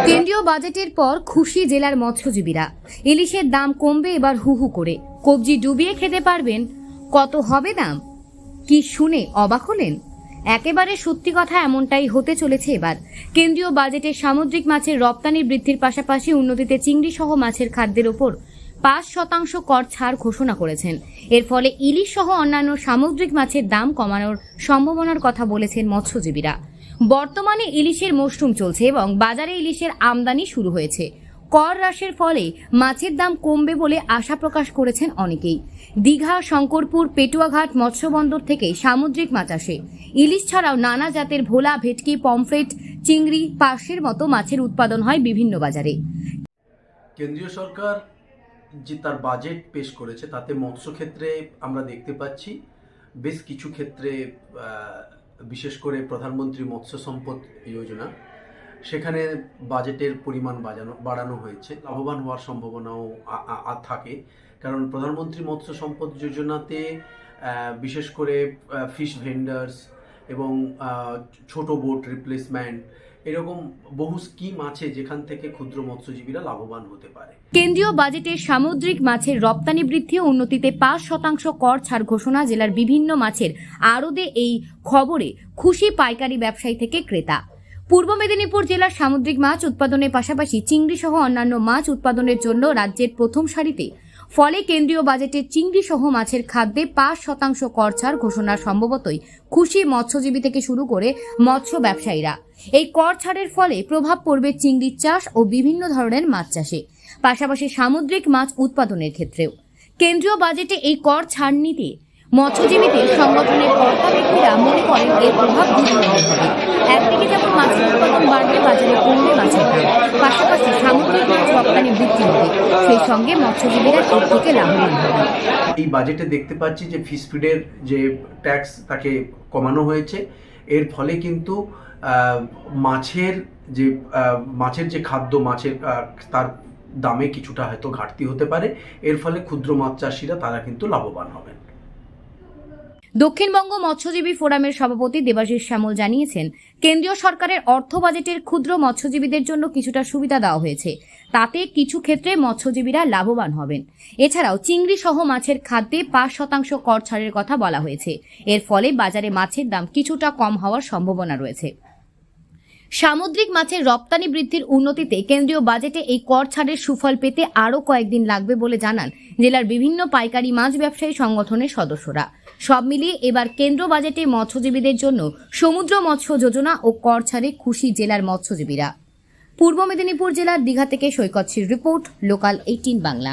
কেন্দ্রীয় বাজেটের পর খুশি জেলার মৎস্যজীবীরা। ইলিশের দাম কমবে এবার হু হু করে। কবজি ডুবিয়ে খেতে পারবেন। কত হবে দাম? কি শুনে অবাক হলেন? একেবারে সত্যি কথা, এমনটাই হতে চলেছে এবার। কেন্দ্রীয় বাজেটে সামুদ্রিক মাছের রপ্তানি বৃদ্ধির পাশাপাশি উন্নতিতে চিংড়ি সহ মাছের খাদ্যের ওপর ৫% কর ছাড় ঘোষণা করেছেন। এর ফলে ইলিশ সহ অন্যান্য সামুদ্রিক মাছের দাম কমানোর সম্ভাবনার কথা বলেছেন মৎস্যজীবীরা। বর্তমানে ইলিশের মৌসুম চলছে এবং বাজারে ইলিশের আমদানি শুরু হয়েছে। কর হ্রাসের ফলে মাছের দাম কমবে বলে আশা প্রকাশ করেছেন অনেকেই। দীঘা, শঙ্করপুর, পেটুয়াঘাট মৎস্যবন্দর থেকে সামুদ্রিক মাছ আসে। ইলিশ ছাড়াও নানা জাতের ভোলা, ভেটকি, পমফ্রেট, চিংড়ি, পার্শের মতো মাছের উৎপাদন হয় বিভিন্ন বাজারে। কেন্দ্রীয় সরকার যে তার বাজেট পেশ করেছে তাতে মৎস্য ক্ষেত্রে আমরা দেখতে পাচ্ছি বেশ কিছু ক্ষেত্রে, বিশেষ করে প্রধানমন্ত্রী মৎস্য সম্পদ যোজনা, সেখানে বাজেটের পরিমাণ বাড়ানো হয়েছে। লাভবান হওয়ার সম্ভাবনাও থাকে, কারণ প্রধানমন্ত্রী মৎস্য সম্পদ যোজনাতে বিশেষ করে ফিশ ভেন্ডার্স এবং ছোট বোট রিপ্লেসমেন্ট, এরকম বহু স্কিম আছে যেখান থেকে ক্ষুদ্র মৎস্যজীবীরা লাভবান হতে পারে। কেন্দ্রীয় বাজেটে সামুদ্রিক মাছের রপ্তানি বৃদ্ধি ও উন্নতিতে ৫% কর ছাড় ঘোষণা। জেলার বিভিন্ন মাছের আড়তে এই খবরে খুশি পাইকারি ব্যবসায়ী থেকে ক্রেতা। পূর্ব মেদিনীপুর জেলার সামুদ্রিক মাছ উৎপাদনের পাশাপাশি চিংড়ি সহ অন্যান্য মাছ উৎপাদনের জন্য রাজ্যের প্রথম সারিতে। ফলে কেন্দ্রীয় বাজেটে চিংড়ি সহ মাছের খাদ্যে ৫% কর ছাড় ঘোষণা সম্ভবতই খুশি মৎস্যজীবী থেকে শুরু করে মৎস্য ব্যবসায়ীরা। এই কর ছাড়ের ফলে প্রভাব পড়বে চিংড়ির চাষ ও বিভিন্ন ধরনের মাছ চাষে, পাশাপাশি সামুদ্রিক মাছ উৎপাদনের ক্ষেত্রেও। কেন্দ্রীয় বাজেটে এই কর ছাড় নিতে মৎস্যজীবীদের সংগঠনের কর্তা ব্যক্তিরা মনে করেন এর প্রভাব দুর্বল হবে। একদিকে যেমন মাছের উৎপাদন বাড়বে, বাজারে কমবে মাছের দাম, পাশাপাশি সামুদ্রিক মাছ রপ্তানি বৃদ্ধি হবে, সেই সঙ্গে মৎস্যজীবীরা এর থেকে লাভবান হবে। এই বাজেটে দেখতে পাচ্ছি যে ফিশ ফিডের যে ট্যাক্স তাকে কমানো হয়েছে। এর ফলে কিন্তু মাছের যে খাদ্য, মাছের তার দামে কিছুটা হয়তো ঘাটতি হতে পারে। এর ফলে ক্ষুদ্র মাছ চাষিরা তারা কিন্তু লাভবান হবেন। দক্ষিণবঙ্গ মৎস্যজীবী ফোরামের সভাপতি দেবাশিস শ্যামল জানিয়েছেন, কেন্দ্রীয় সরকারের অর্থ বাজেটের ক্ষুদ্র মৎস্যজীবীদের জন্য কিছুটা সুবিধা দেওয়া হয়েছে। তাতে কিছু ক্ষেত্রে মৎস্যজীবীরা লাভবান হবেন। এছাড়াও চিংড়ি সহ মাছের খাদ্যে ৫% কর ছাড়ের কথা বলা হয়েছে। এর ফলে বাজারে মাছের দাম কিছুটা কম হওয়ার সম্ভাবনা রয়েছে। সামুদ্রিক মাছের রপ্তানি বৃদ্ধির উন্নতিতে কেন্দ্রীয় বাজেটে এই কর ছাড়ের সুফল পেতে আরও কয়েকদিন লাগবে বলে জানান জেলার বিভিন্ন পাইকারি মাছ ব্যবসায়ী সংগঠনের সদস্যরা। সব মিলিয়ে এবার কেন্দ্র বাজেটে মৎস্যজীবীদের জন্য সমুদ্র মৎস্য যোজনা ও কর ছাড়ে খুশি জেলার মৎস্যজীবীরা। পূর্ব মেদিনীপুর জেলার দীঘা থেকে সৈকত সির রিপোর্ট, লোকাল 18 বাংলা।